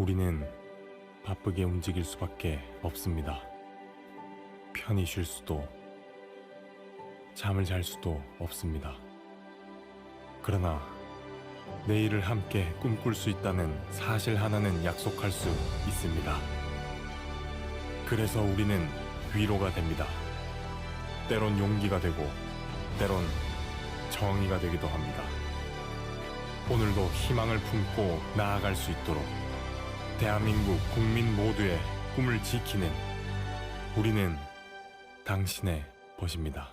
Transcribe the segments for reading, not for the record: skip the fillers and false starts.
우리는 바쁘게 움직일 수밖에 없습니다. 편히 쉴 수도, 잠을 잘 수도 없습니다. 그러나 내일을 함께 꿈꿀 수 있다는 사실 하나는 약속할 수 있습니다. 그래서 우리는 위로가 됩니다. 때론 용기가 되고, 때론 정의가 되기도 합니다. 오늘도 희망을 품고 나아갈 수 있도록 대한민국 국민 모두의 꿈을 지키는 우리는 당신의 벗입니다.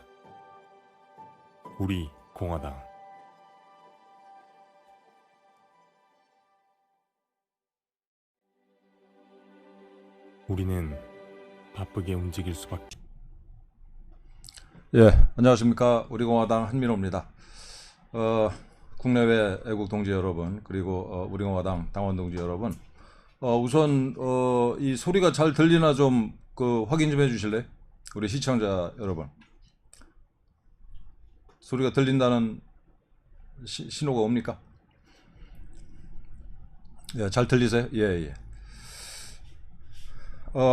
우리 공화당. 우리는 바쁘게 움직일 수밖에. 예, 안녕하십니까. 우리공화당 한민호입니다. 국내외 애국 동지 여러분, 그리고 우리공화당 당원 동지 여러분, 우선 이 소리가 잘 들리나 좀 확인 좀 해주실래요? 우리 시청자 여러분, 소리가 들린다는 신호가 옵니까? 예, 잘 들리세요? 예, 예.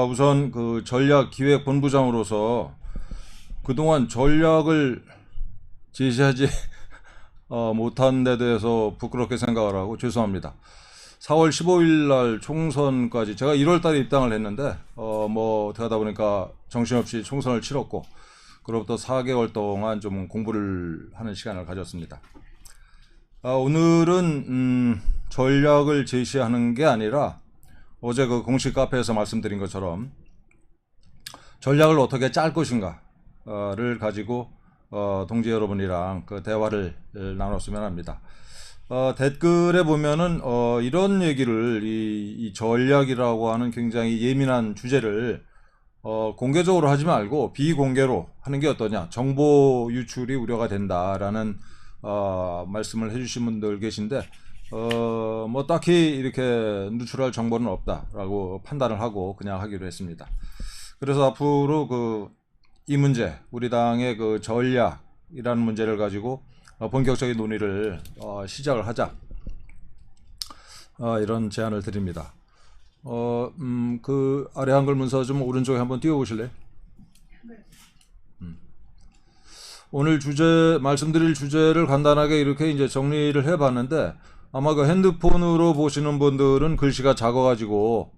우선 전략기획본부장으로서 그동안 전략을 제시하지 못한 데 대해서 부끄럽게 생각을 하고 죄송합니다. 4월 15일 날 총선까지 제가 1월 달에 입당을 했는데 어떻게 하다 보니까 정신없이 총선을 치렀고, 그로부터 4개월 동안 좀 공부를 하는 시간을 가졌습니다. 오늘은 전략을 제시하는 게 아니라 어제 그 공식 카페에서 말씀드린 것처럼 전략을 어떻게 짤 것인가를 가지고 동지 여러분이랑 그 대화를 나눴으면 합니다. 댓글에 보면은 이런 얘기를 이 전략이라고 하는 굉장히 예민한 주제를 공개적으로 하지 말고 비공개로 하는 게 어떠냐, 정보 유출이 우려가 된다라는 말씀을 해주신 분들 계신데 딱히 이렇게 누출할 정보는 없다라고 판단을 하고 그냥 하기로 했습니다. 그래서 앞으로 이 문제, 우리 당의 그 전략이라는 문제를 가지고 본격적인 논의를 시작을 하자, 이런 제안을 드립니다. 그 아래 한글 문서 좀 오른쪽에 한번 띄워보실래요? 오늘 말씀드릴 주제를 간단하게 이렇게 이제 정리를 해봤는데, 아마 그 핸드폰으로 보시는 분들은 글씨가 작아가지고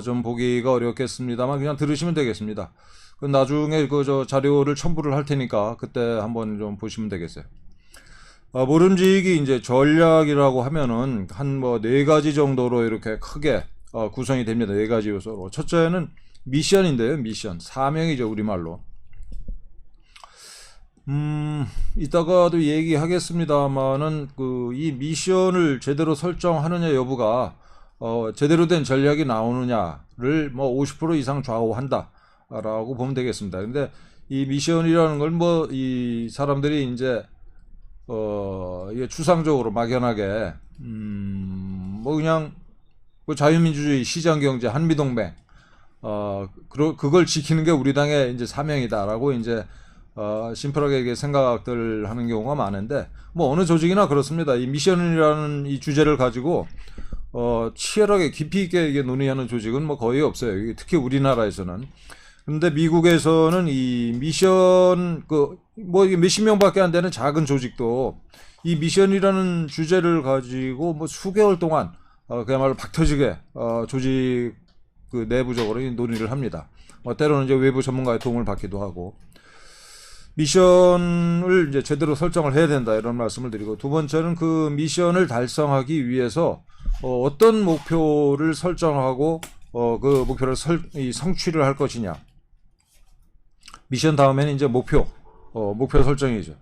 좀 보기가 어렵겠습니다만 그냥 들으시면 되겠습니다. 나중에 자료를 첨부를 할 테니까 그때 한번 좀 보시면 되겠어요. 모름지기 이제 전략이라고 하면은 한 4가지 정도로 이렇게 크게 구성이 됩니다. 4가지 요소로. 첫째는 미션인데요. 미션. 사명이죠, 우리말로. 이따가도 얘기하겠습니다만은 이 미션을 제대로 설정하느냐 여부가 제대로 된 전략이 나오느냐를 50% 이상 좌우한다 라고 보면 되겠습니다. 근데 이 미션이라는 걸 이 사람들이 이제 이게 추상적으로 막연하게 그냥 자유민주주의, 시장경제, 한미동맹 그걸 지키는 게 우리 당의 이제 사명이다라고 이제 심플하게 이게 생각들 하는 경우가 많은데, 어느 조직이나 그렇습니다. 이 미션이라는 이 주제를 가지고 치열하게 깊이 있게 이게 논의하는 조직은 거의 없어요. 특히 우리나라에서는. 근데 미국에서는 이 미션 이게 몇십 명밖에 안 되는 작은 조직도 이 미션이라는 주제를 가지고 수개월 동안 그야말로 박터지게 조직 내부적으로 논의를 합니다. 때로는 이제 외부 전문가의 도움을 받기도 하고. 미션을 이제 제대로 설정을 해야 된다, 이런 말씀을 드리고, 두 번째는 그 미션을 달성하기 위해서 어떤 목표를 설정하고 그 목표를 성취를 할 것이냐. 미션 다음에는 이제 목표 설정이죠.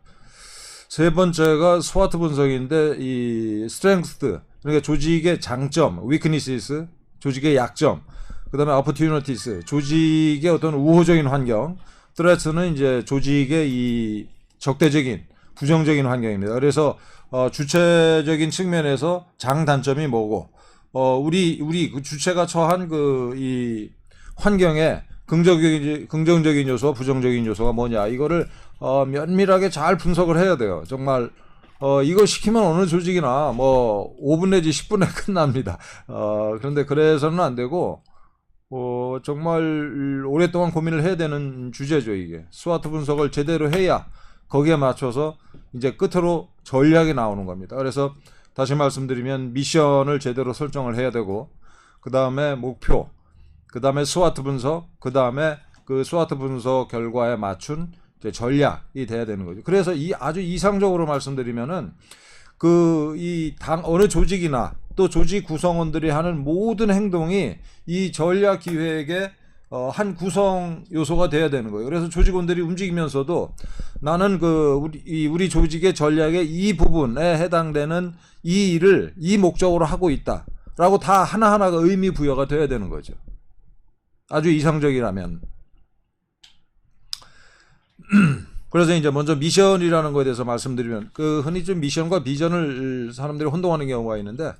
세 번째가 스와트 분석인데, 이 스트렝스, 그러니까 조직의 장점, weaknesses, 조직의 약점, 그 다음에 opportunities, 조직의 어떤 우호적인 환경, threat는 이제 조직의 이 적대적인, 부정적인 환경입니다. 그래서 주체적인 측면에서 장단점이 뭐고, 우리 그 주체가 처한 이 환경에 긍정적인 요소와 부정적인 요소가 뭐냐, 이거를 면밀하게 잘 분석을 해야 돼요. 정말 이거 시키면 어느 조직이나 뭐 5분 내지 10분에 끝납니다. 그런데 그래서는 안 되고, 정말 오랫동안 고민을 해야 되는 주제죠, 이게. 스와트 분석을 제대로 해야 거기에 맞춰서 이제 끝으로 전략이 나오는 겁니다. 그래서 다시 말씀드리면 미션을 제대로 설정을 해야 되고, 그 다음에 목표, 그 다음에 스와트 분석, 그 다음에 그 스와트 분석 결과에 맞춘 이제 전략이 돼야 되는 거죠. 그래서 아주 이상적으로 말씀드리면은 어느 조직이나 또 조직 구성원들이 하는 모든 행동이 이 전략 기획의 한 구성 요소가 돼야 되는 거예요. 그래서 조직원들이 움직이면서도 나는 우리 조직의 전략의 이 부분에 해당되는 이 일을 이 목적으로 하고 있다라고 다 하나하나가 의미 부여가 돼야 되는 거죠. 아주 이상적이라면. 그래서 이제 먼저 미션이라는 거에 대해서 말씀드리면, 흔히 좀 미션과 비전을 사람들이 혼동하는 경우가 있는데,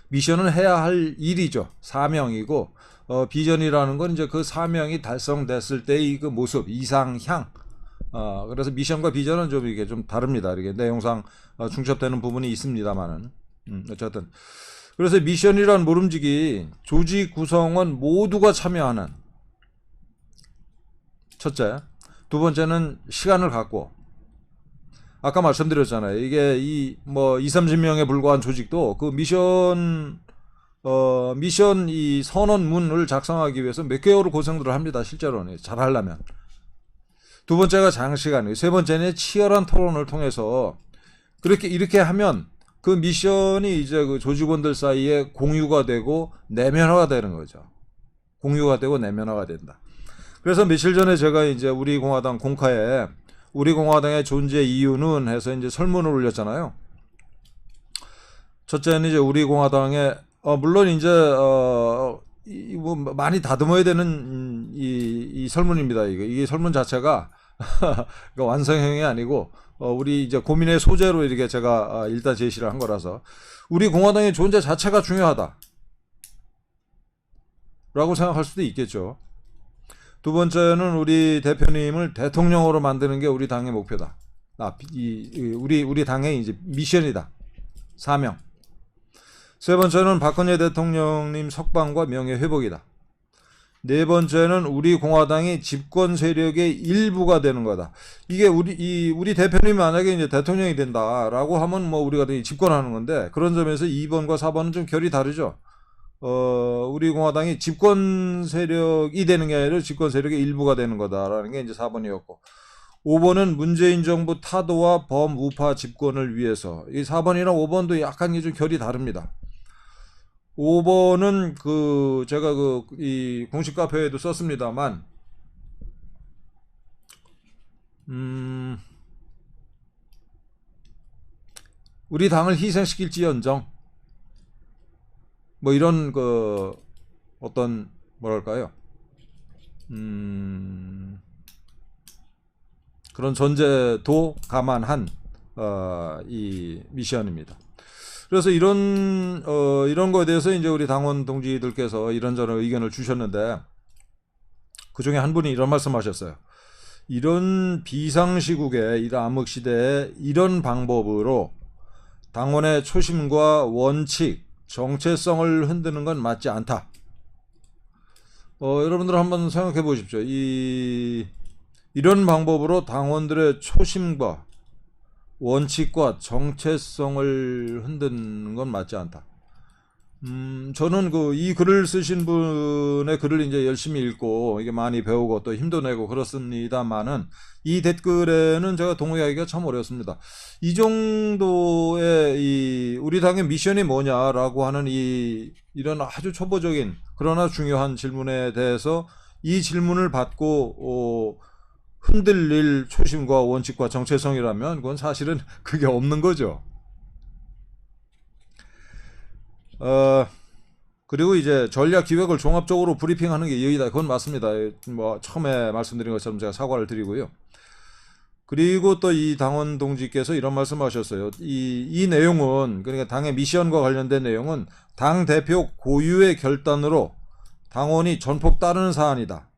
미션은 해야 할 일이죠. 사명이고, 비전이라는 건 이제 그 사명이 달성됐을 때의 그 모습, 이상향. 그래서 미션과 비전은 좀 이게 좀 다릅니다. 이게 내용상 중첩되는 부분이 있습니다만은. 어쨌든. 그래서 미션이란 모름지기 조직 구성원 모두가 참여하는, 첫째. 두 번째는 시간을 갖고, 아까 말씀드렸잖아요. 이게 30명에 불과한 조직도 그 미션 이 선언문을 작성하기 위해서 몇 개월을 고생들을 합니다. 실제로는 잘 하려면. 두 번째가 장시간이에요. 세 번째는 치열한 토론을 통해서 이렇게 하면 그 미션이 이제 그 조직원들 사이에 공유가 되고 내면화가 되는 거죠. 공유가 되고 내면화가 된다. 그래서 며칠 전에 제가 이제 우리 공화당 공카에 우리 공화당의 존재 이유는 해서 이제 설문을 올렸잖아요. 첫째는 이제 우리 공화당의 물론 이제 뭐 많이 다듬어야 되는 이 설문입니다. 이게 설문 자체가 완성형이 아니고 우리 이제 고민의 소재로 이렇게 제가 일단 제시를 한 거라서 우리 공화당의 존재 자체가 중요하다라고 생각할 수도 있겠죠. 두 번째는 우리 대표님을 대통령으로 만드는 게 우리 당의 목표다. 우리 당의 이제 미션이다. 사명. 세 번째는 박근혜 대통령님 석방과 명예 회복이다. 네 번째는 우리 공화당이 집권 세력의 일부가 되는 거다. 이게 우리 대표님이 만약에 이제 대통령이 된다라고 하면 뭐 우리가 집권하는 건데 그런 점에서 2번과 4번은 좀 결이 다르죠. 우리 공화당이 집권 세력이 되는 게 아니라 집권 세력의 일부가 되는 거다라는 게 이제 4번이었고 5번은 문재인 정부 타도와 범우파 집권을 위해서 이 4번이랑 5번도 약간 좀 결이 다릅니다. 5번은 제가 이 공식 카페에도 썼습니다만 우리 당을 희생시킬지언정 뭐 이런 어떤 뭐랄까요 그런 전제도 감안한 이 미션입니다. 그래서 이런 거에 대해서 이제 우리 당원 동지들께서 이런저런 의견을 주셨는데 그 중에 한 분이 이런 말씀하셨어요. 이런 비상시국에 이런 암흑시대에 이런 방법으로 당원의 초심과 원칙 정체성을 흔드는 건 맞지 않다. 여러분들 한번 생각해 보십시오. 이런 방법으로 당원들의 초심과 원칙과 정체성을 흔드는 건 맞지 않다. 저는 이 글을 쓰신 분의 글을 이제 열심히 읽고 이게 많이 배우고 또 힘도 내고 그렇습니다만은 이 댓글에는 제가 동의하기가 참 어렵습니다. 이 정도의 우리 당의 미션이 뭐냐라고 하는 이런 아주 초보적인 그러나 중요한 질문에 대해서 이 질문을 받고 흔들릴 초심과 원칙과 정체성이라면 그건 사실은 그게 없는 거죠. 그리고 이제 전략 기획을 종합적으로 브리핑하는 게 예의다. 그건 맞습니다. 뭐 처음에 말씀드린 것처럼 제가 사과를 드리고요. 그리고 또 이 당원 동지께서 이런 말씀하셨어요. 이 내용은 그러니까 당의 미션과 관련된 내용은 당 대표 고유의 결단으로 당원이 전폭 따르는 사안이다.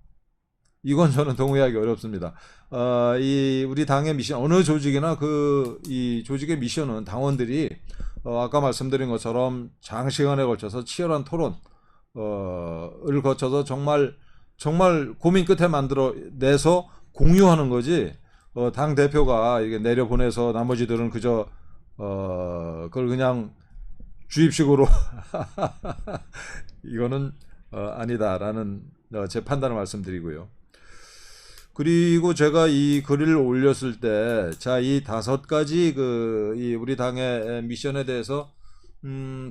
이건 저는 동의하기 어렵습니다. 이 우리 당의 미션, 어느 조직이나 이 조직의 미션은 당원들이 아까 말씀드린 것처럼 장시간에 걸쳐서 치열한 토론을 거쳐서 정말 고민 끝에 만들어내서 공유하는 거지. 당 대표가 이게 내려보내서 나머지들은 그저 그걸 그냥 주입식으로 이거는 아니다라는 제 판단을 말씀드리고요. 그리고 제가 이 글을 올렸을 때, 자, 이 5가지 이 우리 당의 미션에 대해서,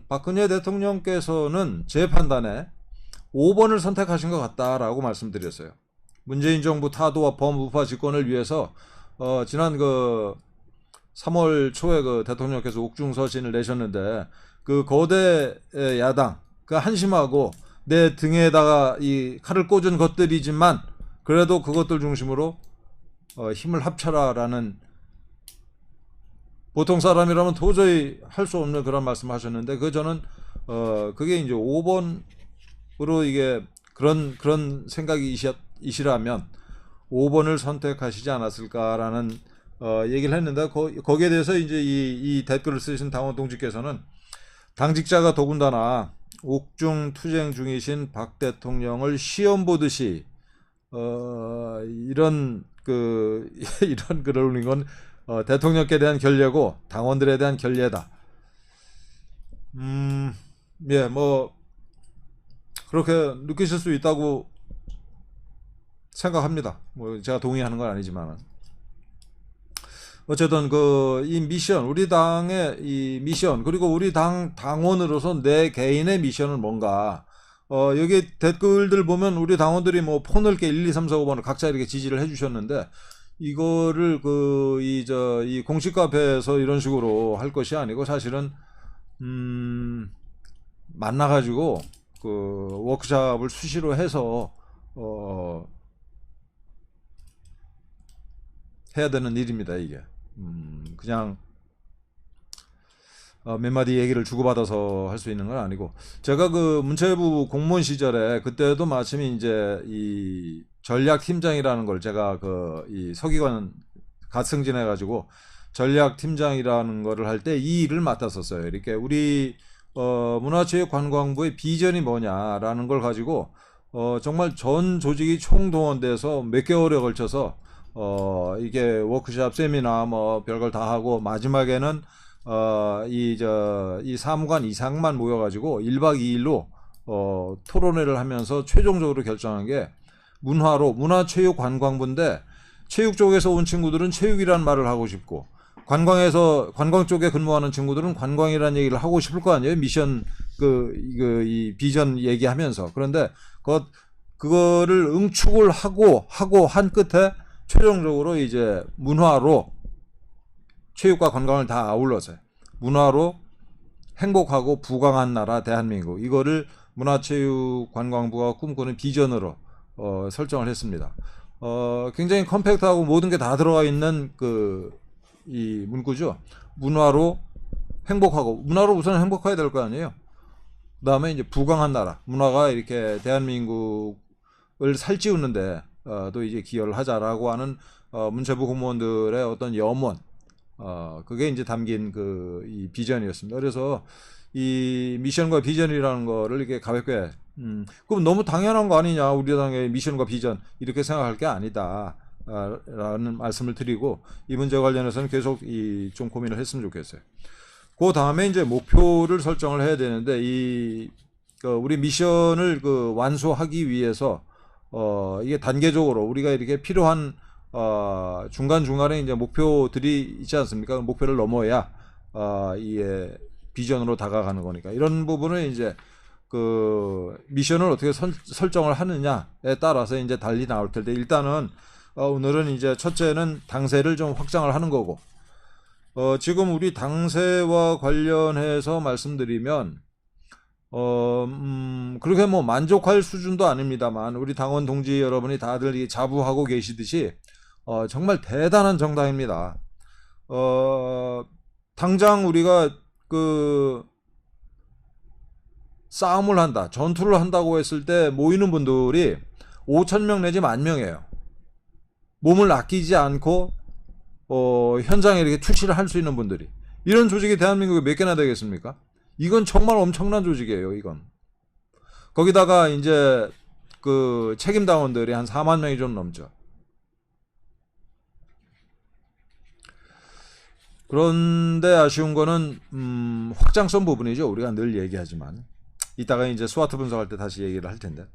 박근혜 대통령께서는 제 판단에 5번을 선택하신 것 같다라고 말씀드렸어요. 문재인 정부 타도와 범우파 집권을 위해서, 지난 3월 초에 대통령께서 옥중서신을 내셨는데, 거대 야당, 한심하고 내 등에다가 이 칼을 꽂은 것들이지만, 그래도 그것들 중심으로 힘을 합쳐라라는, 보통 사람이라면 도저히 할 수 없는 그런 말씀을 하셨는데, 저는 그게 이제 5번으로 이게 그런 생각이시라면 5번을 선택하시지 않았을까라는 얘기를 했는데, 거기에 대해서 이제 이 댓글을 쓰신 당원 동지께서는, 당직자가 더군다나 옥중 투쟁 중이신 박 대통령을 시험 보듯이 이런 이런 글을 올린 건 대통령께 대한 결례고 당원들에 대한 결례다. 예, 뭐 그렇게 느끼실 수 있다고 생각합니다. 뭐 제가 동의하는 건 아니지만 어쨌든 이 미션, 우리 당의 이 미션, 그리고 우리 당원으로서 내 개인의 미션은 뭔가, 여기 댓글들 보면 우리 당원들이 뭐 포넓게 1, 2, 3, 4, 5번을 각자 이렇게 지지를 해주셨는데, 이거를 이 공식 카페에서 이런 식으로 할 것이 아니고, 사실은 만나가지고 워크숍을 수시로 해서 해야 되는 일입니다, 이게. 그냥 몇 마디 얘기를 주고받아서 할 수 있는 건 아니고, 제가 문체부 공무원 시절에 그때도 마침 이제 이 전략팀장이라는 걸 제가 이 서기관 갓승진해 가지고 전략팀장이라는 거를 할 때 이 일을 맡았었어요. 이렇게 우리 문화체육관광부의 비전이 뭐냐라는 걸 가지고 정말 전 조직이 총동원돼서 몇 개월에 걸쳐서 이게 워크숍, 세미나 뭐 별걸 다 하고, 마지막에는 이 사무관 이상만 모여가지고 1박 2일로 토론회를 하면서 최종적으로 결정한 게 문화체육관광부인데, 체육 쪽에서 온 친구들은 체육이라는 말을 하고 싶고, 관광 쪽에 근무하는 친구들은 관광이라는 얘기를 하고 싶을 거 아니에요. 미션 이 비전 얘기하면서. 그런데 그거를 응축을 하고 한 끝에 최종적으로 이제 문화로, 체육과 관광을 다 아울러서 문화로 행복하고 부강한 나라 대한민국, 이거를 문화체육관광부가 꿈꾸는 비전으로 설정을 했습니다. 굉장히 컴팩트하고 모든 게 다 들어가 있는 이 문구죠. 문화로 행복하고, 문화로 우선 행복해야 될 거 아니에요. 그 다음에 이제 부강한 나라, 문화가 이렇게 대한민국을 살찌우는데 또 이제 기여를 하자라고 하는 문체부 공무원들의 어떤 염원, 그게 이제 담긴 이 비전이었습니다. 그래서 이 미션과 비전이라는 거를 이렇게 가볍게, 그럼 너무 당연한 거 아니냐, 우리 당의 미션과 비전 이렇게 생각할 게 아니다 라는 말씀을 드리고, 이 문제 관련해서는 계속 좀 고민을 했으면 좋겠어요. 그 다음에 이제 목표를 설정을 해야 되는데, 우리 미션을 완수하기 위해서 이게 단계적으로 우리가 이렇게 필요한 중간중간에 이제 목표들이 있지 않습니까? 목표를 넘어야 이게 비전으로 다가가는 거니까, 이런 부분을 이제 미션을 어떻게 설정을 하느냐에 따라서 이제 달리 나올 텐데, 일단은 오늘은 이제 첫째는 당세를 좀 확장을 하는 거고, 지금 우리 당세와 관련해서 말씀드리면 그렇게 뭐 만족할 수준도 아닙니다만, 우리 당원 동지 여러분이 다들 자부하고 계시듯이 정말 대단한 정당입니다. 당장 우리가 싸움을 한다, 전투를 한다고 했을 때 모이는 분들이 5,000명 내지 10,000명이에요. 몸을 아끼지 않고 현장에 이렇게 투시를 할 수 있는 분들이. 이런 조직이 대한민국에 몇 개나 되겠습니까? 이건 정말 엄청난 조직이에요, 이건. 거기다가 이제 그 책임당원들이 한 4만 명이 좀 넘죠. 그런데 아쉬운 거는 확장성 부분이죠. 우리가 늘 얘기하지만 이따가 이제 스와트 분석할 때 다시 얘기를 할 텐데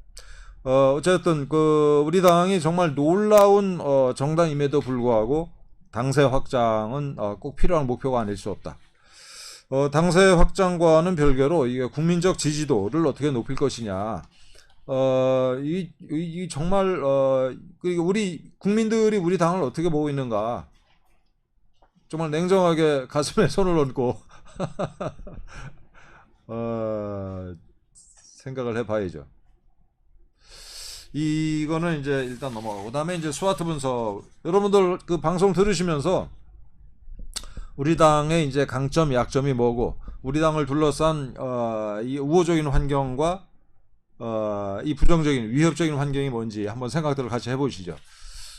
어쨌든 그 우리 당이 정말 놀라운 정당임에도 불구하고 당세 확장은 꼭 필요한 목표가 아닐 수 없다. 당세 확장과는 별개로 이게 국민적 지지도를 어떻게 높일 것이냐. 이 정말 그리고 우리 국민들이 우리 당을 어떻게 보고 있는가. 정말 냉정하게 가슴에 손을 얹고 생각을 해봐야죠. 이거는 이제 일단 넘어가고 그다음에 이제 스와트 분석. 여러분들 그 방송 들으시면서 우리 당의 이제 강점, 약점이 뭐고 우리 당을 둘러싼 이 우호적인 환경과 이 부정적인 위협적인 환경이 뭔지 한번 생각들을 같이 해보시죠.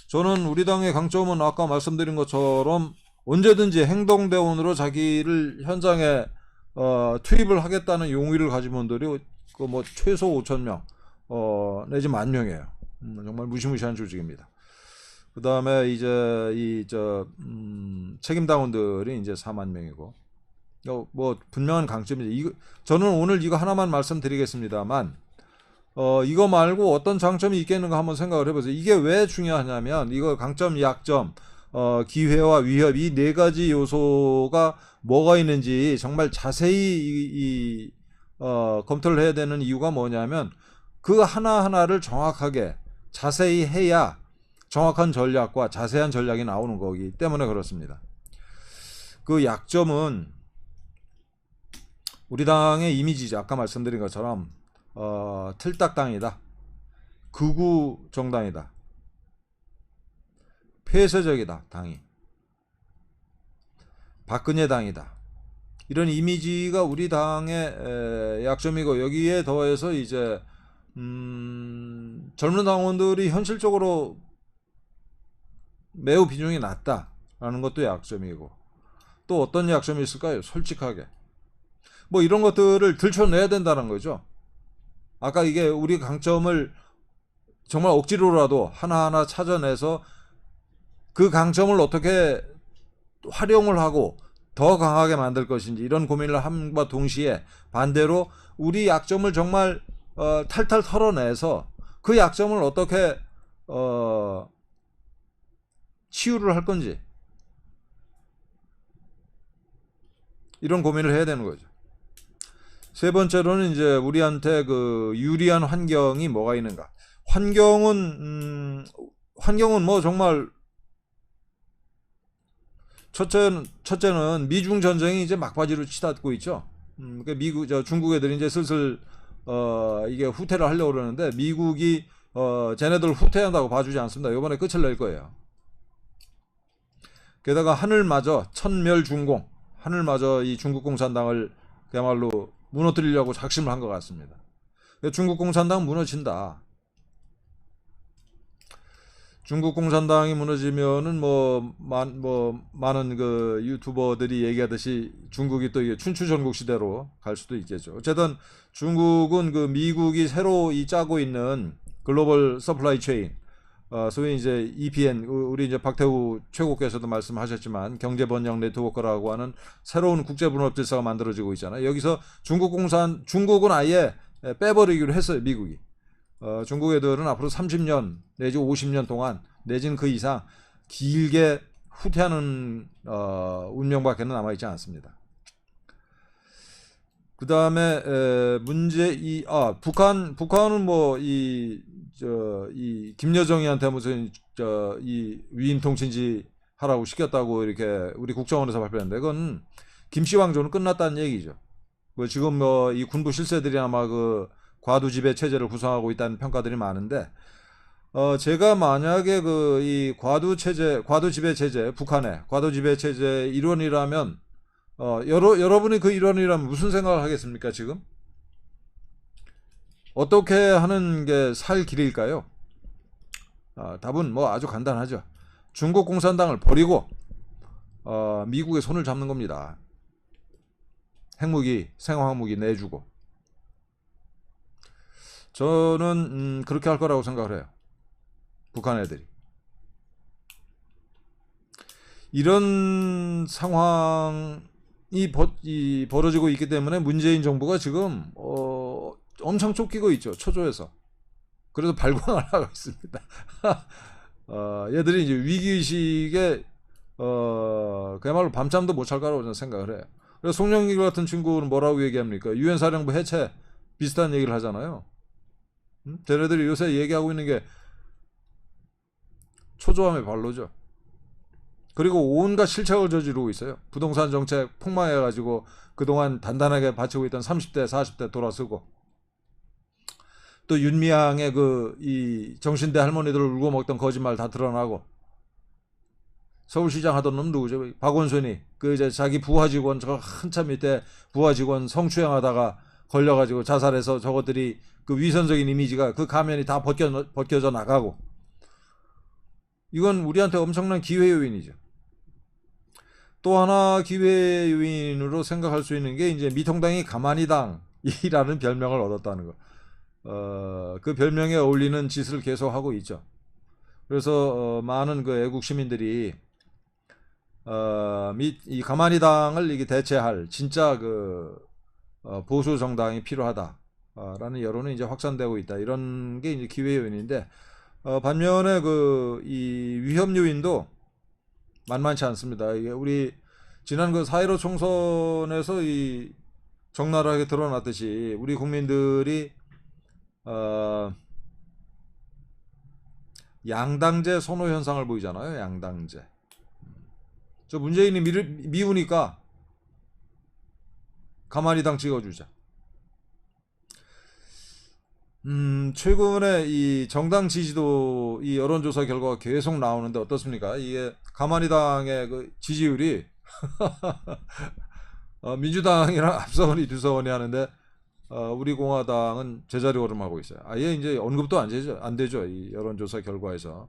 저는 우리 당의 강점은 아까 말씀드린 것처럼 언제든지 행동대원으로 자기를 현장에 투입을 하겠다는 용의를 가진 분들이 그 뭐 최소 5,000명 내지 10,000명이에요. 정말 무시무시한 조직입니다. 그 다음에 이제 책임당원들이 이제 4만 명이고 뭐 분명한 강점이죠. 저는 오늘 이거 하나만 말씀드리겠습니다만 이거 말고 어떤 장점이 있겠는가 한번 생각을 해보세요. 이게 왜 중요하냐면 이거 강점, 약점, 기회와 위협 이 네 가지 요소가 뭐가 있는지 정말 자세히 검토를 해야 되는 이유가 뭐냐면 그 하나하나를 정확하게 자세히 해야 정확한 전략과 자세한 전략이 나오는 거기 때문에 그렇습니다. 그 약점은 우리 당의 이미지죠. 아까 말씀드린 것처럼 틀딱당이다. 극우 정당이다. 폐쇄적이다. 당이. 박근혜 당이다. 이런 이미지가 우리 당의 약점이고 여기에 더해서 이제 젊은 당원들이 현실적으로 매우 비중이 낮다라는 것도 약점이고 또 어떤 약점이 있을까요? 솔직하게 뭐 이런 것들을 들춰내야 된다는 거죠. 아까 이게 우리 강점을 정말 억지로라도 하나하나 찾아내서 그 강점을 어떻게 활용을 하고 더 강하게 만들 것인지 이런 고민을 함과 동시에 반대로 우리 약점을 정말 탈탈 털어내서 그 약점을 어떻게 치유를 할 건지 이런 고민을 해야 되는 거죠. 세 번째로는 이제 우리한테 그 유리한 환경이 뭐가 있는가. 환경은 뭐 정말 첫째는 미중 전쟁이 이제 막바지로 치닫고 있죠. 그러니까 중국 애들이 이제 슬슬 이게 후퇴를 하려고 그러는데 미국이 쟤네들 후퇴한다고 봐주지 않습니다. 이번에 끝을 낼 거예요. 게다가 하늘마저 천멸중공, 하늘마저 이 중국 공산당을 그야말로 무너뜨리려고 작심을 한 것 같습니다. 중국 공산당 무너진다. 중국 공산당이 무너지면은 많은 그 유튜버들이 얘기하듯이 중국이 또 이게 춘추전국 시대로 갈 수도 있겠죠. 어쨌든 중국은 그 미국이 새로 짜고 있는 글로벌 서플라이 체인, 소위 이제 EPN, 우리 이제 박태우 최고께서도 말씀하셨지만 경제번영 네트워크라고 하는 새로운 국제분업 질서가 만들어지고 있잖아요. 여기서 중국은 아예 빼버리기로 했어요, 미국이. 중국 애들은 앞으로 30년 내지 50년 동안 내지는 그 이상 길게 후퇴하는 운명밖에는 남아있지 않습니다. 그 다음에 북한은 뭐 이 김여정이한테 무슨 이 위인 통친지 하라고 시켰다고 이렇게 우리 국정원에서 발표했는데 그건 김씨왕조는 끝났다는 얘기죠. 뭐 지금 뭐 이 군부 실세들이 아마 그 과두지배 체제를 구성하고 있다는 평가들이 많은데 제가 만약에 그 이 과두지배 체제, 북한의 과두지배 체제 일원이라면 여러분이 그 일원이라면 무슨 생각을 하겠습니까? 지금 어떻게 하는 게 살 길일까요? 답은 뭐 아주 간단하죠. 중국 공산당을 버리고 미국의 손을 잡는 겁니다. 핵무기, 생화학무기 내주고. 저는 그렇게 할 거라고 생각을 해요. 북한 애들이. 이런 상황이 벌어지고 있기 때문에 문재인 정부가 지금 엄청 쫓기고 있죠. 초조해서. 그래서 발광을 하고 있습니다. 얘들이 이제 위기의식에 그야말로 밤잠도 못 잘 거라고 저는 생각을 해요. 그래서 송영길 같은 친구는 뭐라고 얘기합니까? 유엔 사령부 해체 비슷한 얘기를 하잖아요. 쟤네들이 요새 얘기하고 있는 게 초조함의 발로죠. 그리고 온갖 실책을 저지르고 있어요. 부동산 정책 폭망해가지고 그동안 단단하게 받치고 있던 30대, 40대 돌아서고, 또 윤미향의 이 정신대 할머니들을 울고 먹던 거짓말 다 드러나고, 서울시장 하던 놈 누구죠? 박원순이 이제 자기 부하 직원 저 한참 밑에 부하 직원 성추행하다가 걸려가지고 자살해서 저것들이 그 위선적인 이미지가 그 가면이 다 벗겨져 나가고, 이건 우리한테 엄청난 기회 요인이죠. 또 하나 기회 요인으로 생각할 수 있는 게 이제 미통당이 가만히당이라는 별명을 얻었다는 거. 그 별명에 어울리는 짓을 계속 하고 있죠. 그래서 많은 그 애국 시민들이 이 가만히당을 이게 대체할 진짜 보수 정당이 필요하다라는 여론이 이제 확산되고 있다. 이런 게 이제 기회 요인인데, 반면에 이 위험 요인도 만만치 않습니다. 이게 우리 지난 4.15 총선에서 이 적나라하게 드러났듯이 우리 국민들이 양당제 선호 현상을 보이잖아요. 양당제. 저 문재인이 미우니까 가만히당 찍어주자. 최근에 이 정당 지지도 이 여론조사 결과가 계속 나오는데 어떻습니까? 이게 가만히당의 그 지지율이 민주당이랑 앞서거니 뒤서거니 하는데 우리 공화당은 제자리 걸음하고 있어요. 아예 이제 언급도 안 되죠. 이 여론조사 결과에서.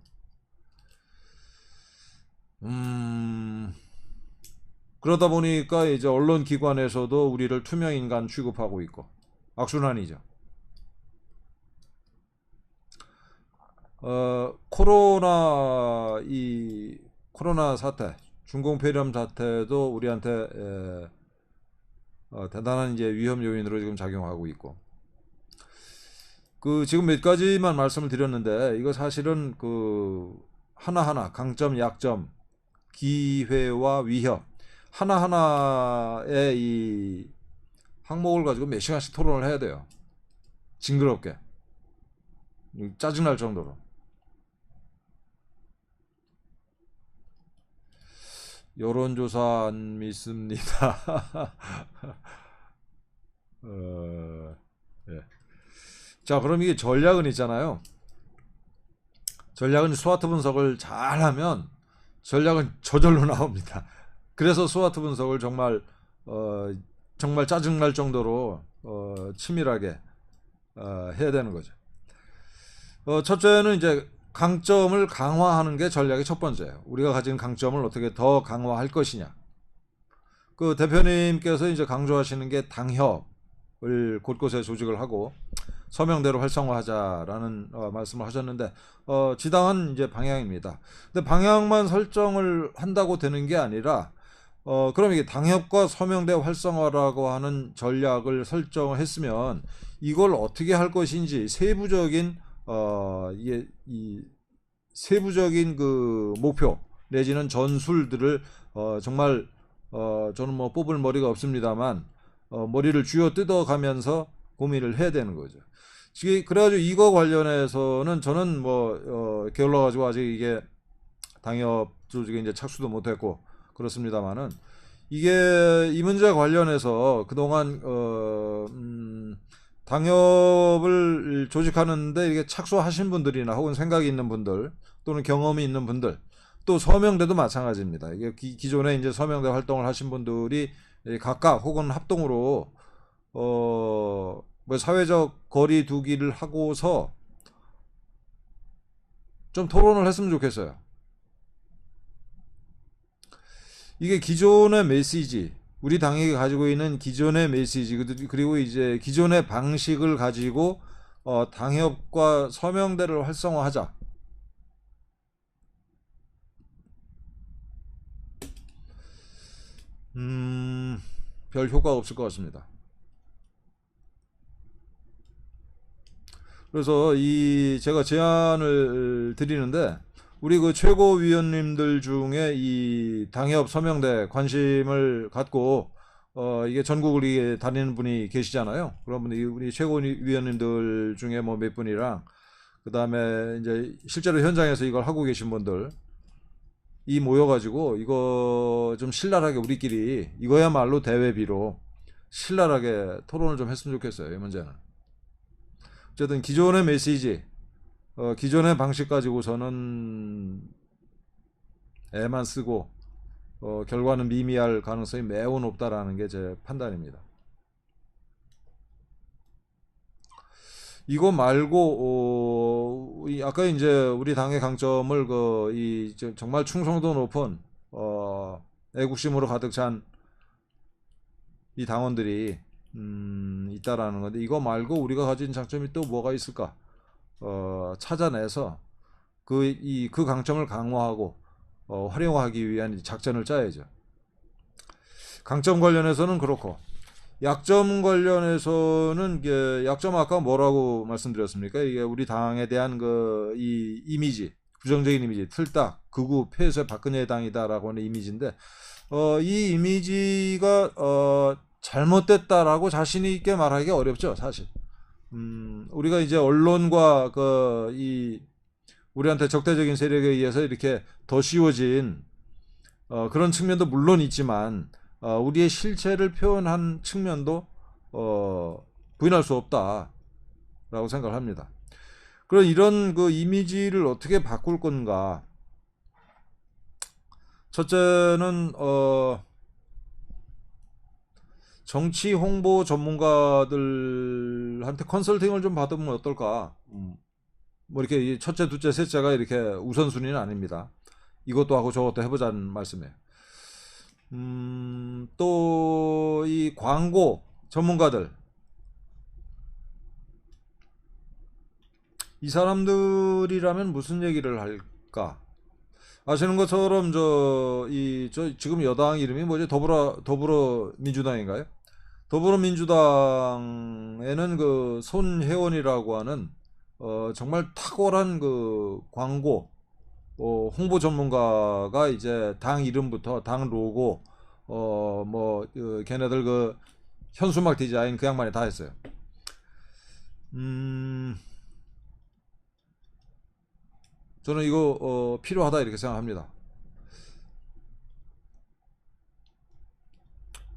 그러다 보니까 이제 언론기관에서도 우리를 투명인간 취급하고 있고 악순환이죠. 코로나 사태, 중공폐렴 사태도 우리한테 대단한 이제 위험 요인으로 지금 작용하고 있고, 지금 몇 가지만 말씀을 드렸는데, 이거 사실은 하나하나 강점, 약점, 기회와 위협 하나하나의 이 항목을 가지고 몇 시간씩 토론을 해야 돼요. 징그럽게, 짜증날 정도로. 여론조사 안 믿습니다. 예. 자, 그럼 이게 전략은 있잖아요. 전략은 스와트 분석을 잘하면 전략은 저절로 나옵니다. 그래서 스와트 분석을 정말 짜증날 정도로 치밀하게 해야 되는 거죠. 첫째는 이제 강점을 강화하는 게 전략의 첫 번째예요. 우리가 가진 강점을 어떻게 더 강화할 것이냐. 대표님께서 이제 강조하시는 게 당협을 곳곳에 조직을 하고 서명대로 활성화하자라는 말씀을 하셨는데, 지당한 이제 방향입니다. 근데 방향만 설정을 한다고 되는 게 아니라, 그럼 이게 당협과 서명대 활성화라고 하는 전략을 설정을 했으면 이걸 어떻게 할 것인지 세부적인 세부적인 목표 내지는 전술들을 정말 저는 뭐 뽑을 머리가 없습니다만 머리를 쥐어 뜯어가면서 고민을 해야 되는 거죠. 그래가지고 이거 관련해서는 저는 게을러가지고 아직 이게 당협 조직에 이제 착수도 못했고 그렇습니다만은, 이게 이 문제 관련해서 그동안 당협을 조직하는데 이게 착수하신 분들이나 혹은 생각이 있는 분들 또는 경험이 있는 분들, 또 서명대도 마찬가지입니다. 이게 기존에 이제 서명대 활동을 하신 분들이 각각 혹은 합동으로 사회적 거리 두기를 하고서 좀 토론을 했으면 좋겠어요. 이게 기존의 메시지, 우리 당이 가지고 있는 기존의 메시지, 그리고 이제 기존의 방식을 가지고 당협과 서명대를 활성화하자. 별 효과가 없을 것 같습니다. 그래서 제가 제안을 드리는데, 우리 그 최고위원님들 중에 이 당협 서명대 관심을 갖고 이게 전국을 이게 다니는 분이 계시잖아요. 그런 분이 우리 최고위원님들 중에 뭐 몇 분이랑, 그 다음에 이제 실제로 현장에서 이걸 하고 계신 분들 이 모여가지고 이거 좀 신랄하게 우리끼리, 이거야말로 대회비로 신랄하게 토론을 좀 했으면 좋겠어요. 이 문제는 어쨌든 기존의 메시지, 기존의 방식 가지고서는 애만 쓰고 결과는 미미할 가능성이 매우 높다라는 게 제 판단입니다. 이거 말고 아까 이제 우리 당의 강점을 정말 충성도 높은 애국심으로 가득 찬 이 당원들이 있다라는 건데, 이거 말고 우리가 가진 장점이 또 뭐가 있을까? 찾아내서 그 강점을 강화하고 활용하기 위한 작전을 짜야죠. 강점 관련해서는 그렇고, 약점 관련해서는 이게 약점 아까 뭐라고 말씀드렸습니까? 이게 우리 당에 대한 이 이미지, 부정적인 이미지, 틀딱, 극우, 폐쇄, 박근혜 당이다라고 하는 이미지인데, 이 이미지가 잘못됐다라고 자신 있게 말하기가 어렵죠, 사실. 우리가 이제 언론과 우리한테 적대적인 세력에 의해서 이렇게 더 씌워진 그런 측면도 물론 있지만, 우리의 실체를 표현한 측면도 부인할 수 없다라고 생각을 합니다. 그럼 이런 그 이미지를 어떻게 바꿀 건가? 첫째는 정치 홍보 전문가들한테 컨설팅을 좀 받으면 어떨까? 뭐 이렇게 첫째, 둘째, 셋째가 이렇게 우선순위는 아닙니다. 이것도 하고 저것도 해보자는 말씀이에요. 또 이 광고 전문가들, 이 사람들이라면 무슨 얘기를 할까? 아시는 것처럼 지금 여당 이름이 뭐지? 더불어민주당인가요? 더불어민주당에는 그 손혜원이라고 하는 정말 탁월한 그 광고 홍보 전문가가 이제 당 이름부터 당 로고 걔네들 그 현수막 디자인 그 양반이 다 했어요. 저는 이거 필요하다 이렇게 생각합니다.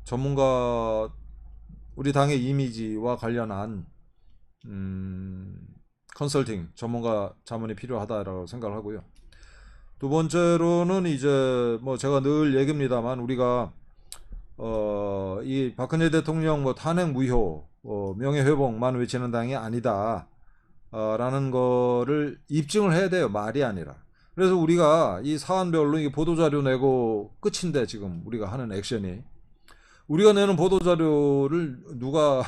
전문가, 우리 당의 이미지와 관련한 컨설팅 전문가 자문이 필요하다라고 생각을 하고요. 두 번째로는 이제 뭐 제가 늘 얘기입니다만, 우리가 이 박근혜 대통령 뭐 탄핵 무효, 명예회복만 외치는 당이 아니다 라는 거를 입증을 해야 돼요. 말이 아니라. 그래서 우리가 이 사안별로 이 보도자료 내고 끝인데, 지금 우리가 하는 액션이, 우리가 내는 보도자료를 누가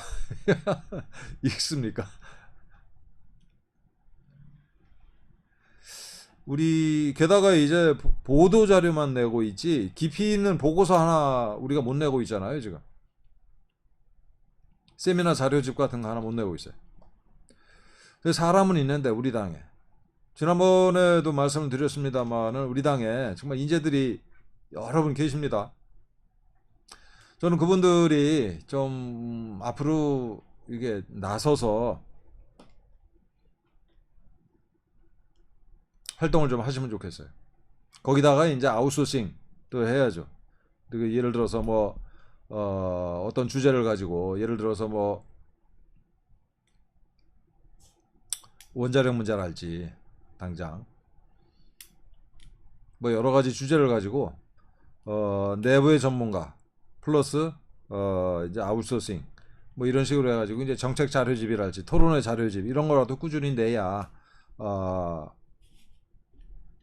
읽습니까? 우리 게다가 이제 보도자료만 내고 있지 깊이 있는 보고서 하나 우리가 못 내고 있잖아요. 지금 세미나 자료집 같은 거 하나 못 내고 있어요. 사람은 있는데, 우리 당에 지난번에도 말씀을 드렸습니다만은 우리 당에 정말 인재들이 여러 분 계십니다. 저는 그분들이 좀 앞으로 이게 나서서 활동을 좀 하시면 좋겠어요. 거기다가 이제 아웃소싱 또 해야죠. 그리고 예를 들어서 뭐 어떤 주제를 가지고, 예를 들어서 뭐 원자력 문제랄지, 당장 뭐 여러 가지 주제를 가지고 내부의 전문가 플러스 이제 아웃소싱 뭐 이런 식으로 해가지고 이제 정책 자료집이랄지 토론회 자료집 이런 거라도 꾸준히 내야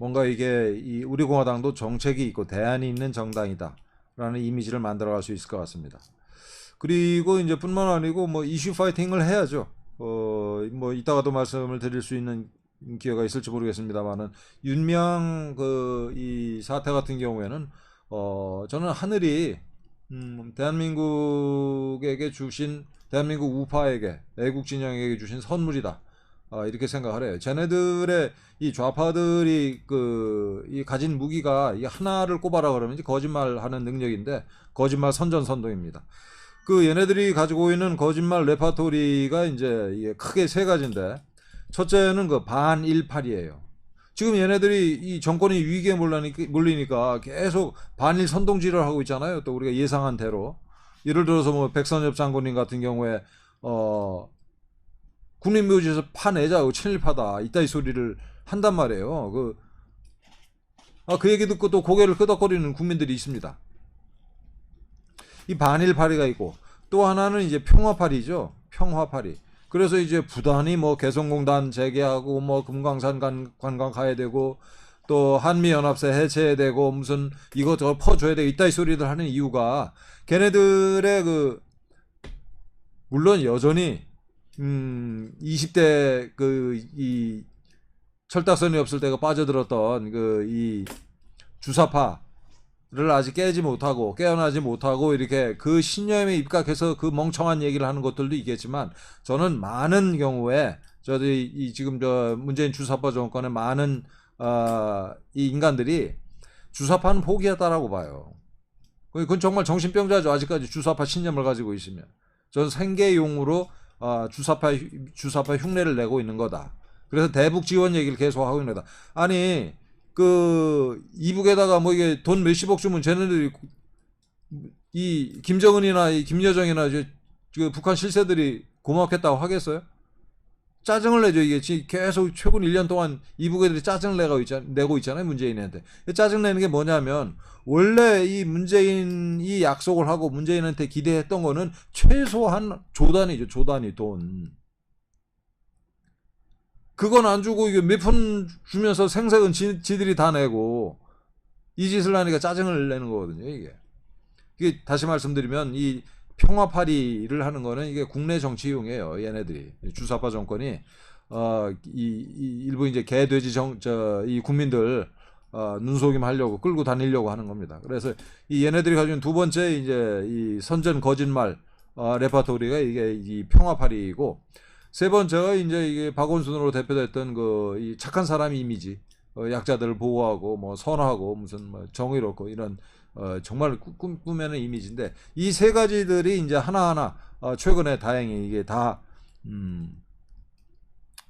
뭔가 이게 이 우리 공화당도 정책이 있고 대안이 있는 정당이다라는 이미지를 만들어갈 수 있을 것 같습니다. 그리고 이제 뿐만 아니고 뭐 이슈 파이팅을 해야죠. 뭐 이따가도 말씀을 드릴 수 있는 기회가 있을지 모르겠습니다만은 윤명 그 이 사태 같은 경우에는 저는 하늘이 대한민국에게 주신 대한민국 우파에게 애국 진영에게 주신 선물이다. 이렇게 생각을 해요. 쟤네들의 이 좌파들이 이 가진 무기가 이 하나를 꼽아라 그러면 이제 거짓말하는 능력인데 거짓말 선전선동입니다. 그 얘네들이 가지고 있는 거짓말 레파토리가 이제 이게 크게 세 가지인데 첫째는 그 반일팔이에요. 지금 얘네들이 이 정권이 위기에 몰리니까 계속 반일 선동질을 하고 있잖아요. 또 우리가 예상한 대로 예를 들어서 뭐 백선엽 장군님 같은 경우에 국립묘지에서 파내자고 친일파다 이따위 소리를 한단 말이에요. 그 얘기 듣고 또 고개를 끄덕거리는 국민들이 있습니다. 이 반일파리가 있고 또 하나는 이제 평화파리죠. 평화파리. 그래서 이제 부단히 뭐 개성공단 재개하고 뭐 금강산 관광 가야 되고 또 한미연합세 해체해야 되고 무슨 이거 퍼줘야 되고 이따위 소리들 하는 이유가 걔네들의 물론 여전히 20대 이 철딱선이 없을 때가 빠져들었던 이 주사파를 아직 깨어나지 못하고 이렇게 그 신념에 입각해서 그 멍청한 얘기를 하는 것들도 있겠지만 저는 많은 경우에 저희 지금 문재인 주사파 정권의 많은 이 인간들이 주사파는 포기했다라고 봐요. 그건 정말 정신병자죠. 아직까지 주사파 신념을 가지고 있으면. 저는 생계용으로 주사파 흉내를 내고 있는 거다. 그래서 대북 지원 얘기를 계속 하고 있는 거다. 아니 이북에다가 뭐 이게 돈 몇십억 주면 쟤네들이 이 김정은이나 이 김여정이나 그 북한 실세들이 고맙겠다고 하겠어요? 짜증을 내죠. 이게 계속 최근 1년 동안 이북 애들이 짜증을 내고 있잖아요. 문재인한테. 짜증 내는 게 뭐냐면 원래 이 문재인이 약속을 하고 문재인한테 기대했던 거는 최소한 조단위죠. 조단위 돈. 그건 안 주고 이게 몇 푼 주면서 생색은 지들이 다 내고 이 짓을 하니까 짜증을 내는 거거든요. 이게 다시 말씀드리면 이 평화파리를 하는 거는 이게 국내 정치용이에요. 얘네들이 주사파 정권이 일부 이제 개돼지 이 국민들 눈속임 하려고 끌고 다니려고 하는 겁니다. 그래서 이 얘네들이 가지고 있는 두 번째 이제 이 선전 거짓말 레파토리가 이게 이 평화파리이고 세 번째가 이제 이게 박원순으로 대표됐던 이 착한 사람 이미지, 약자들을 보호하고 뭐 선하고 무슨 뭐 정의롭고 이런 정말 꾸며낸 이미지인데 이 세 가지들이 이제 하나하나 최근에 다행히 이게 다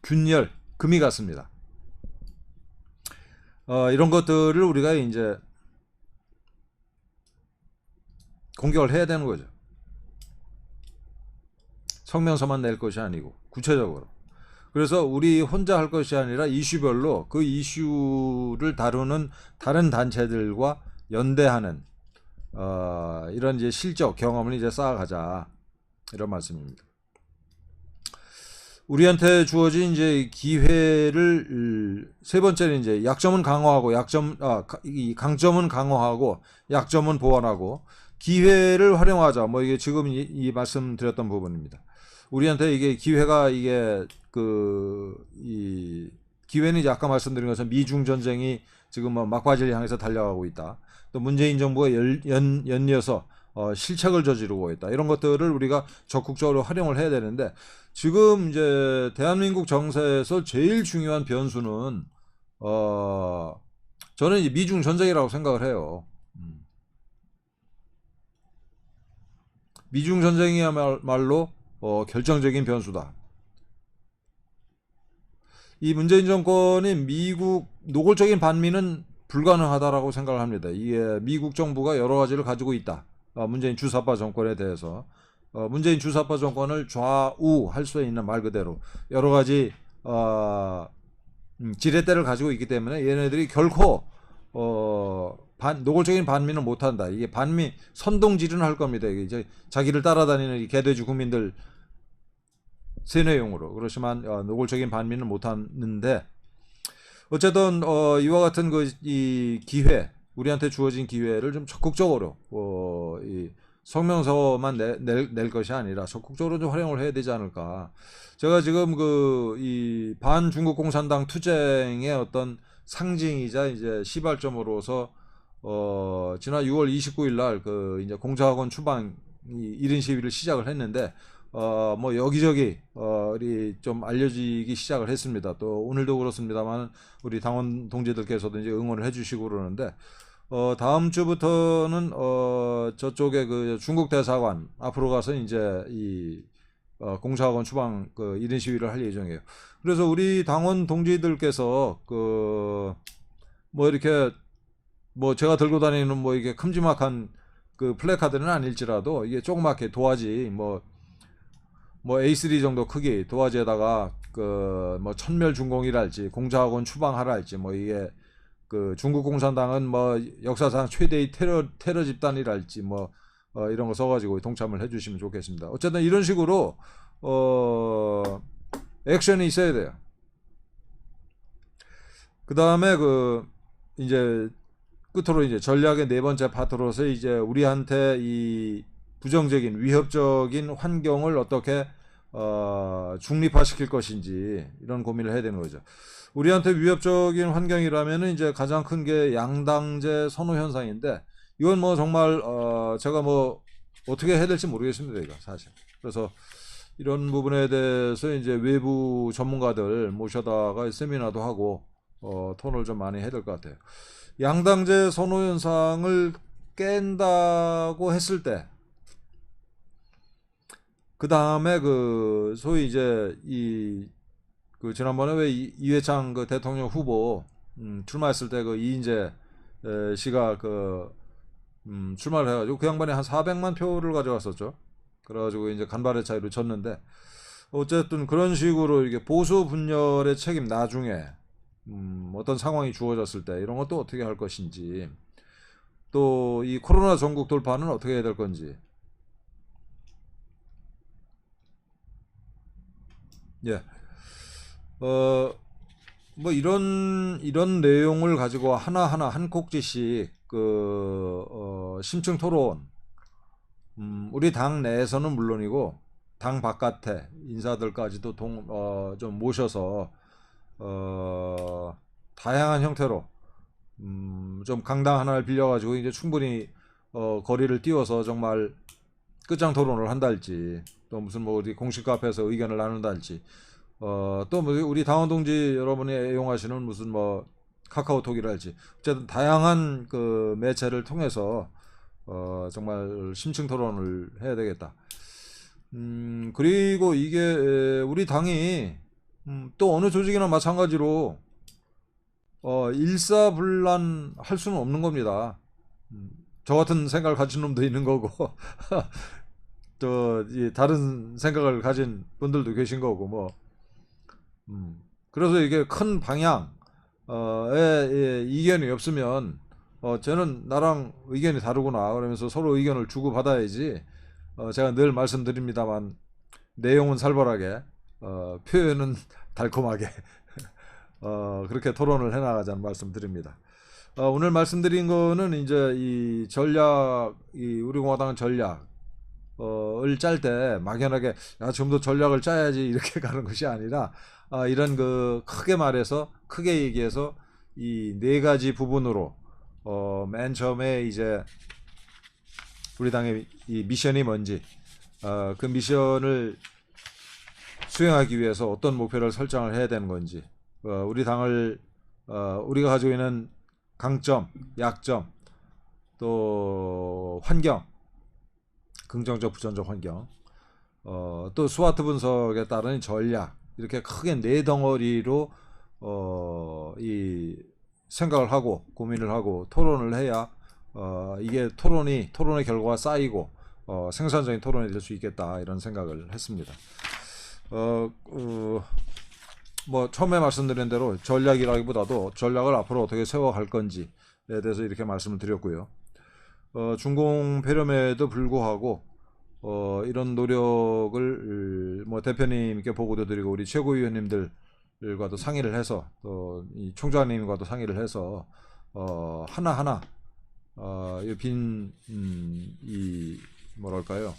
균열 금이 갔습니다. 이런 것들을 우리가 이제 공격을 해야 되는 거죠. 성명서만 낼 것이 아니고 구체적으로. 그래서 우리 혼자 할 것이 아니라 이슈별로 그 이슈를 다루는 다른 단체들과 연대하는 이런 이제 실적 경험을 이제 쌓아가자 이런 말씀입니다. 우리한테 주어진 이제 기회를 세 번째는 이제 약점은 강화하고 강점은 강화하고 약점은 보완하고 기회를 활용하자. 뭐 이게 지금 이 말씀드렸던 부분입니다. 우리한테 이게 기회가 이게 이 기회는 이제 아까 말씀드린 것처럼 미중 전쟁이 지금 뭐 막바지를 향해서 달려가고 있다. 또 문재인 정부가 연이어서 실책을 저지르고 있다. 이런 것들을 우리가 적극적으로 활용을 해야 되는데 지금 이제 대한민국 정세에서 제일 중요한 변수는 저는 이제 미중 전쟁이라고 생각을 해요. 미중 전쟁이야말로 결정적인 변수다. 이 문재인 정권이 미국 노골적인 반미는 불가능하다라고 생각을 합니다. 이게 미국 정부가 여러 가지를 가지고 있다. 문재인 주사파 정권에 대해서 문재인 주사파 정권을 좌우할 수 있는 말 그대로 여러 가지 지렛대를 가지고 있기 때문에 얘네들이 결코 노골적인 반미는 못한다. 이게 반미 선동질은 할 겁니다. 이게 이제 자기를 따라다니는 이 개돼지 국민들 세뇌용으로. 그렇지만 노골적인 반미는 못하는데 어쨌든 이와 같은 이 기회, 우리한테 주어진 기회를 좀 적극적으로 이 성명서만 낼 것이 아니라 적극적으로 좀 활용을 해야 되지 않을까. 제가 지금 이 반중국 공산당 투쟁의 어떤 상징이자 이제 시발점으로서 지난 6월 29일 날 이제 공자학원 추방 1인 시위를 시작을 했는데 뭐 여기저기 좀 알려지기 시작을 했습니다. 또 오늘도 그렇습니다만 우리 당원 동지들께서도 이제 응원을 해주시고 그러는데 다음 주부터는 저쪽에 그 중국 대사관 앞으로 가서 이제 이 공사학원 추방 1인 시위를 할 예정이에요. 그래서 우리 당원 동지들께서 뭐 이렇게 뭐 제가 들고 다니는 뭐 이게 큼지막한 그 플래카드는 아닐지라도 이게 조그맣게 도화지 뭐 A3 정도 크기 도화지에다가 뭐 천멸중공이랄지 공자학원 추방하랄지 뭐 이게 중국 공산당은 뭐 역사상 최대의 테러 집단이랄지 뭐 이런 거 써가지고 동참을 해주시면 좋겠습니다. 어쨌든 이런 식으로 액션이 있어야 돼요. 그 다음에 이제 끝으로 이제 전략의 네 번째 파트로서 이제 우리한테 이 부정적인 위협적인 환경을 어떻게 중립화시킬 것인지 이런 고민을 해야 되는 거죠. 우리한테 위협적인 환경이라면은 이제 가장 큰 게 양당제 선호 현상인데 이건 뭐 정말 제가 뭐 어떻게 해야 될지 모르겠습니다, 이거 사실. 그래서 이런 부분에 대해서 이제 외부 전문가들 모셔다가 세미나도 하고 토론을 좀 많이 해야 될 것 같아요. 양당제 선호 현상을 깬다고 했을 때 그 다음에 소위 이제 지난번에 왜 이회창 대통령 후보 출마했을 때 이인재 씨가 출마를 해가지고 그 양반이 한 400만 표를 가져갔었죠. 그래가지고 이제 간발의 차이로 졌는데 어쨌든 그런 식으로 이렇게 보수 분열의 책임 나중에 어떤 상황이 주어졌을 때 이런 것도 어떻게 할 것인지 또 이 코로나 전국 돌파는 어떻게 해야 될 건지 예. 뭐 이런 내용을 가지고 하나하나 한 꼭지씩 심층 토론 우리 당 내에서는 물론이고 당 바깥에 인사들까지도 좀 모셔서 다양한 형태로 좀 강당 하나를 빌려가지고 이제 충분히 거리를 띄워서 정말 끝장 토론을 한달지 또 무슨 뭐 어디 공식 카페에서 의견을 나눈달지 또 뭐 우리 당원 동지 여러분이 애용하시는 무슨 뭐 카카오톡이랄지 어쨌든 다양한 매체를 통해서 정말 심층 토론을 해야 되겠다. 그리고 이게 우리 당이 또 어느 조직이나 마찬가지로 일사불란 할 수는 없는 겁니다. 저 같은 생각을 가진 놈도 있는 거고 또 다른 생각을 가진 분들도 계신 거고 뭐 그래서 이게 큰 방향에 이견이 없으면 쟤는 나랑 의견이 다르구나 그러면서 서로 의견을 주고 받아야지. 제가 늘 말씀드립니다만 내용은 살벌하게 표현은 달콤하게 그렇게 토론을 해나가자는 말씀드립니다. 오늘 말씀드린 거는 이제 이 전략, 우리 공화당 전략 을 짤 때 막연하게 좀 더 전략을 짜야지 이렇게 가는 것이 아니라 이런 크게 말해서 크게 얘기해서 이 네 가지 부분으로 맨 처음에 이제 우리 당의 이 미션이 뭔지 그 미션을 수행하기 위해서 어떤 목표를 설정을 해야 되는 건지 우리 당을 우리가 가지고 있는 강점, 약점 또 환경 긍정적 부정적 환경 또 스와트 분석에 따른 전략 이렇게 크게 네 덩어리로 이 생각을 하고 고민을 하고 토론을 해야 이게 토론의 결과가 쌓이고 생산적인 토론이 될 수 있겠다 이런 생각을 했습니다. 뭐 처음에 말씀드린 대로 전략이라기보다도 전략을 앞으로 어떻게 세워갈 건지에 대해서 이렇게 말씀을 드렸고요. 중공 폐렴에도 불구하고 이런 노력을 뭐 대표님께 보고도 드리고 우리 최고위원님들 의원들과도 상의를 해서 또 이 총장님과도 상의를 해서 하나하나 이 뭐랄까요?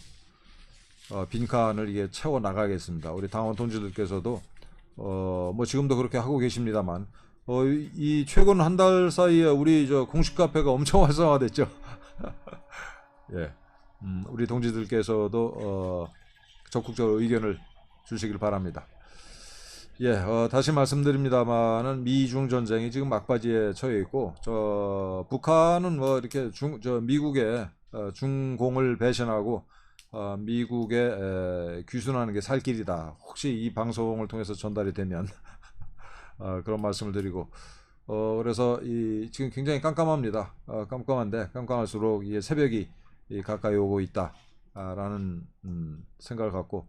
빈칸을 이게 채워 나가겠습니다. 우리 당원 동지들께서도 뭐 지금도 그렇게 하고 계십니다만 이 최근 한 달 사이에 우리 저 공식 카페가 엄청 활성화됐죠. 예, 우리 동지들께서도 적극적으로 의견을 주시길 바랍니다. 예, 다시 말씀드립니다만은 미중 전쟁이 지금 막바지에 처해 있고, 북한은 뭐 이렇게 미국의 중공을 배신하고 미국에 귀순하는 게 살 길이다. 혹시 이 방송을 통해서 전달이 되면 그런 말씀을 드리고, 그래서 지금 굉장히 깜깜합니다. 깜깜한데 깜깜할수록 이 새벽이 가까이 오고 있다라는 생각을 갖고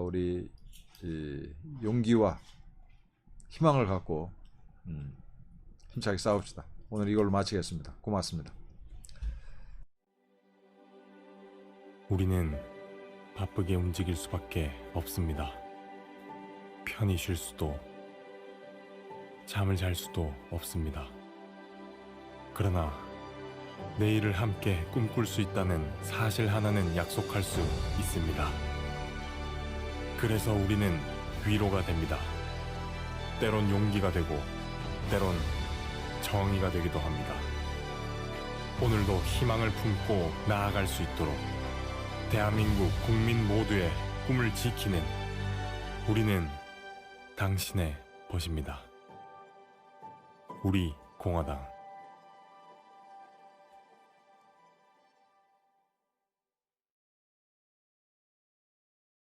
우리 용기와 희망을 갖고 힘차게 싸웁시다. 오늘 이걸로 마치겠습니다. 고맙습니다. 우리는 바쁘게 움직일 수밖에 없습니다. 편히 쉴 수도, 잠을 잘 수도 없습니다. 그러나 내일을 함께 꿈꿀 수 있다는 사실 하나는 약속할 수 있습니다. 그래서 우리는 위로가 됩니다. 때론 용기가 되고, 때론 정의가 되기도 합니다. 오늘도 희망을 품고 나아갈 수 있도록 대한민국 국민 모두의 꿈을 지키는 우리는 당신의 벗입니다. 우리 공화당.